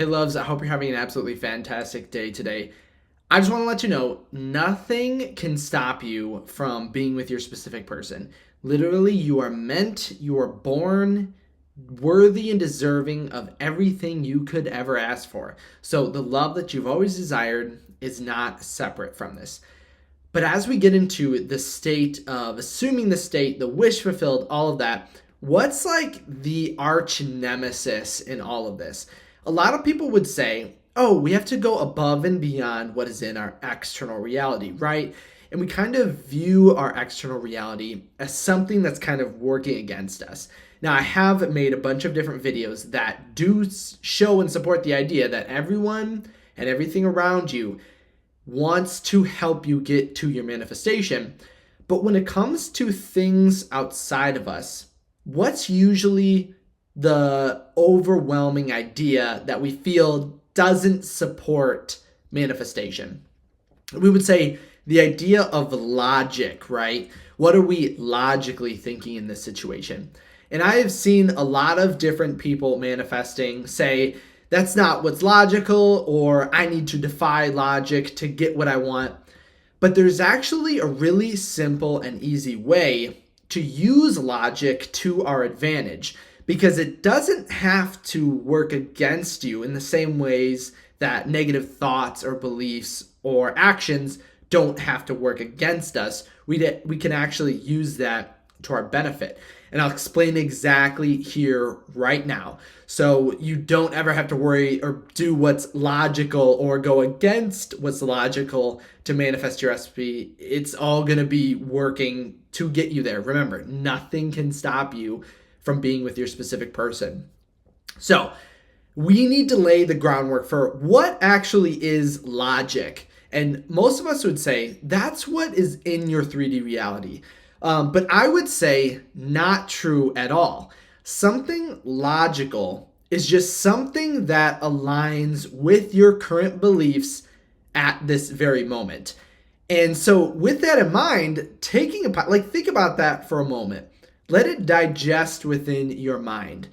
Hey, loves, I hope you're having an absolutely fantastic day today. I just want to let you know nothing can stop you from being with your specific person. Literally, you are meant, you are born worthy and deserving of everything you could ever ask for. So, the love that you've always desired is not separate from this. But as we get into the state of assuming the state, the wish fulfilled, all of that, what's like the arch nemesis in all of this? A lot of people would say, oh, we have to go above and beyond what is in our external reality, right? And we kind of view our external reality as something that's kind of working against us. Now, I have made a bunch of different videos that do show and support the idea that everyone and everything around you wants to help you get to your manifestation. But when it comes to things outside of us, what's usually the overwhelming idea that we feel doesn't support manifestation? We would say the idea of logic, right? What are we logically thinking in this situation? And I have seen a lot of different people manifesting say, that's not what's logical, or I need to defy logic to get what I want. But there's actually a really simple and easy way to use logic to our advantage because it doesn't have to work against you in the same ways that negative thoughts or beliefs or actions don't have to work against us. We can actually use that to our benefit. And I'll explain exactly here right now. So you don't ever have to worry or do what's logical or go against what's logical to manifest your recipe. It's all going to be working to get you there. Remember, nothing can stop you from being with your specific person. So we need to lay the groundwork for what actually is logic. And most of us would say that's what is in your 3D reality. But I would say not true at all. Something logical is just something that aligns with your current beliefs at this very moment. And so with that in mind, think about that for a moment. Let it digest within your mind.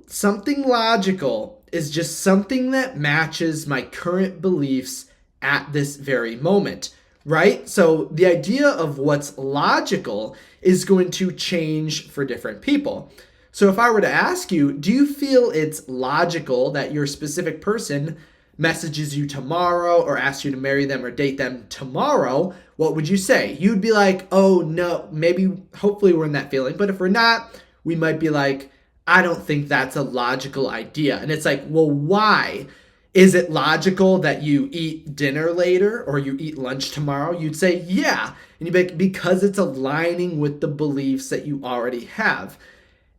Something logical is just something that matches my current beliefs at this very moment, right? So the idea of what's logical is going to change for different people. So if I were to ask you, do you feel it's logical that your specific person messages you tomorrow or asks you to marry them or date them tomorrow? What would you say? You'd be like, oh no, maybe, hopefully we're in that feeling. But if we're not, we might be like, I don't think that's a logical idea. And it's like, well, why? Is it logical that you eat dinner later or you eat lunch tomorrow? You'd say, yeah. And you'd be like, because it's aligning with the beliefs that you already have.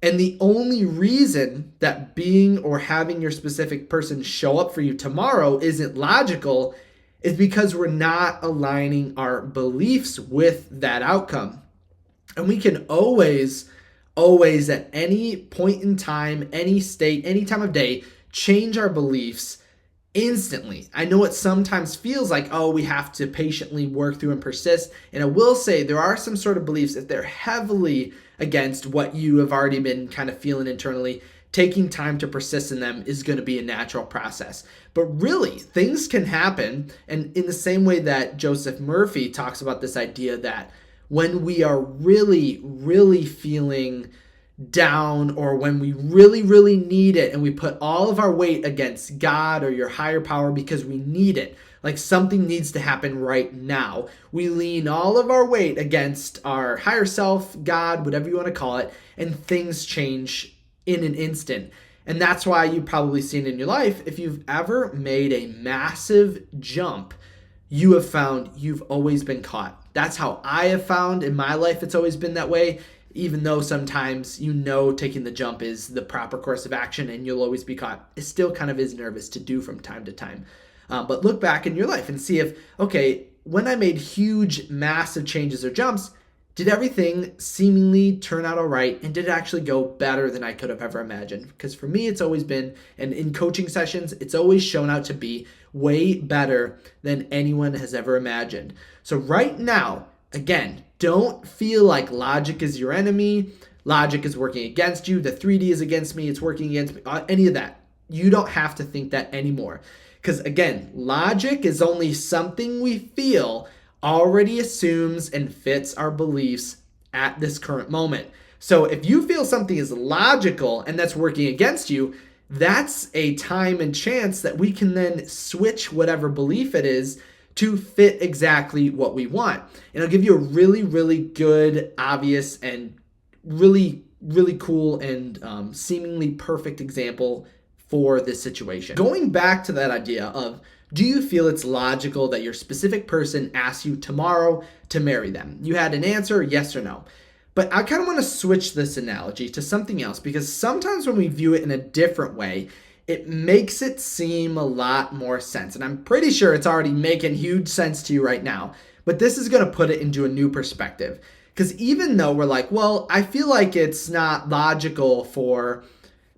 And the only reason that being or having your specific person show up for you tomorrow isn't logical is because we're not aligning our beliefs with that outcome. And we can always at any point in time, any state, any time of day, change our beliefs instantly. I know it sometimes feels like, oh, we have to patiently work through and persist. And I will say there are some sort of beliefs, if they're heavily against what you have already been kind of feeling internally, taking time to persist in them is going to be a natural process. But really, things can happen. And in the same way that Joseph Murphy talks about this idea that when we are really, really feeling down or when we really, really need it and we put all of our weight against God or your higher power because we need it, like something needs to happen right now. We lean all of our weight against our higher self, God, whatever you want to call it, and things change in an instant. And that's why you've probably seen in your life, if you've ever made a massive jump, you have found you've always been caught. That's how I have found in my life it's always been that way, even though sometimes taking the jump is the proper course of action and you'll always be caught. It still kind of is nervous to do from time to time. But look back in your life and see if, okay, when I made huge, massive changes or jumps, did everything seemingly turn out all right? And did it actually go better than I could have ever imagined? Because for me, it's always been, and in coaching sessions, it's always shown out to be way better than anyone has ever imagined. So right now, again, don't feel like logic is your enemy. Logic is working against you. The 3D is against me. It's working against me. Any of that. You don't have to think that anymore. Because again, logic is only something we feel already assumes and fits our beliefs at this current moment. So if you feel something is logical and that's working against you, that's a time and chance that we can then switch whatever belief it is to fit exactly what we want. And I'll give you a really, really good, obvious, and really, really cool and seemingly perfect example for this situation. Going back to that idea of, do you feel it's logical that your specific person asks you tomorrow to marry them? You had an answer, yes or no. But I kind of want to switch this analogy to something else, because sometimes when we view it in a different way, it makes it seem a lot more sense. And I'm pretty sure it's already making huge sense to you right now. But this is going to put it into a new perspective. Because even though we're like, well, I feel like it's not logical for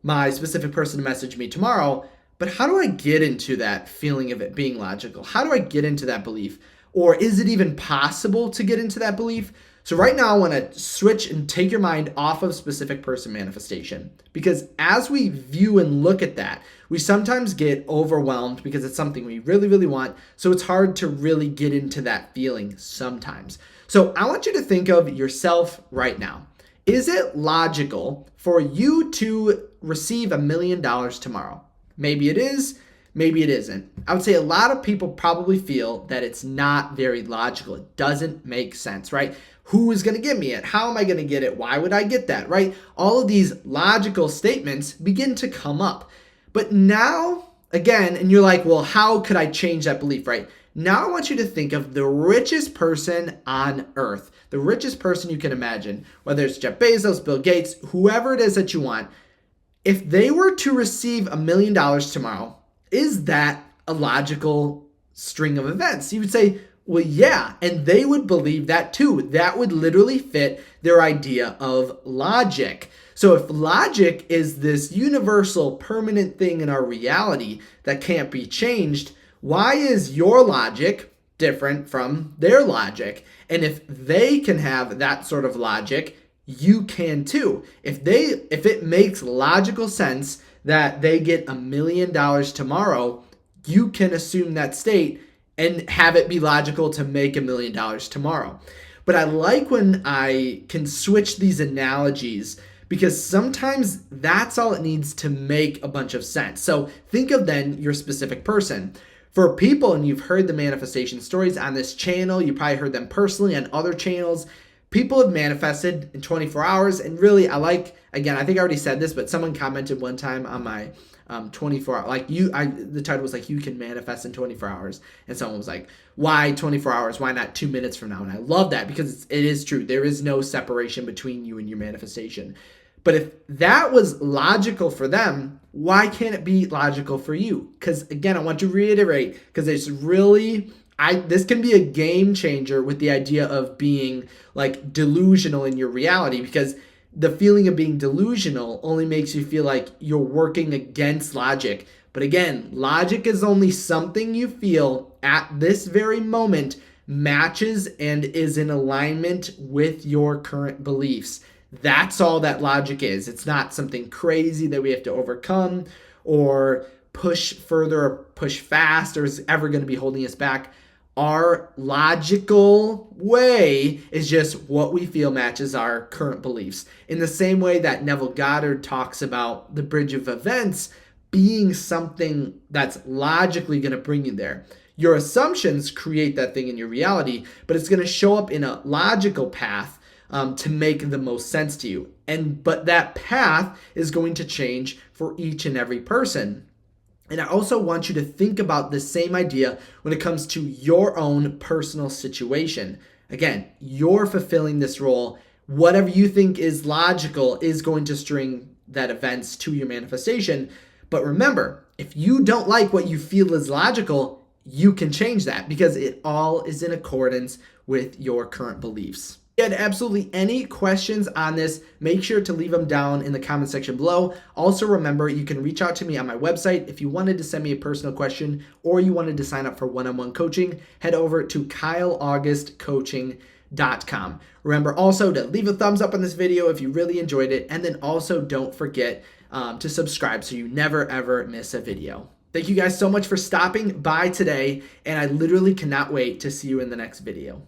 my specific person to message me tomorrow, but how do I get into that feeling of it being logical? How do I get into that belief? Or is it even possible to get into that belief? So right now I want to switch and take your mind off of specific person manifestation, because as we view and look at that, we sometimes get overwhelmed because it's something we really, really want. So it's hard to really get into that feeling sometimes. So I want you to think of yourself right now. Is it logical for you to receive $1 million tomorrow? Maybe it is, maybe it isn't. I would say a lot of people probably feel that it's not very logical. It doesn't make sense, right? Who is going to give me it? How am I going to get it? Why would I get that, right? All of these logical statements begin to come up. But now, again, and you're like, well, how could I change that belief, right? Now I want you to think of the richest person on earth, the richest person you can imagine, whether it's Jeff Bezos, Bill Gates, whoever it is that you want. If they were to receive $1 million tomorrow, is that a logical string of events? You would say, well, yeah, and they would believe that too. That would literally fit their idea of logic. So if logic is this universal, permanent thing in our reality that can't be changed, why is your logic different from their logic? And if they can have that sort of logic, you can too. If it makes logical sense that they get $1 million tomorrow, you can assume that state and have it be logical to make $1 million tomorrow. But I like when I can switch these analogies, because sometimes that's all it needs to make a bunch of sense. So think of then your specific person. For people, and you've heard the manifestation stories on this channel, you probably heard them personally on other channels, people have manifested in 24 hours. And really, I like, again, I think I already said this, but someone commented one time on my 24 hour, the title was like, you can manifest in 24 hours. And someone was like, why 24 hours? Why not 2 minutes from now? And I love that, because it is true. There is no separation between you and your manifestation. But if that was logical for them, why can't it be logical for you? Because again, I want to reiterate, because it's really, this can be a game changer with the idea of being like delusional in your reality, because the feeling of being delusional only makes you feel like you're working against logic. But again, logic is only something you feel at this very moment matches and is in alignment with your current beliefs. That's all that logic is. It's not something crazy that we have to overcome or push further or push fast or is ever going to be holding us back. Our logical way is just what we feel matches our current beliefs. In the same way that Neville Goddard talks about the bridge of events being something that's logically going to bring you there. Your assumptions create that thing in your reality, but it's going to show up in a logical path to make the most sense to you. But that path is going to change for each and every person. And I also want you to think about the same idea when it comes to your own personal situation. Again, you're fulfilling this role. Whatever you think is logical is going to string that events to your manifestation. But remember, if you don't like what you feel is logical, you can change that, because it all is in accordance with your current beliefs. If you had absolutely any questions on this, make sure to leave them down in the comment section below. Also remember, you can reach out to me on my website. If you wanted to send me a personal question or you wanted to sign up for one-on-one coaching, head over to kyleaugustcoaching.com. Remember also to leave a thumbs up on this video if you really enjoyed it, and then also don't forget to subscribe so you never ever miss a video. Thank you guys so much for stopping by today, and I literally cannot wait to see you in the next video.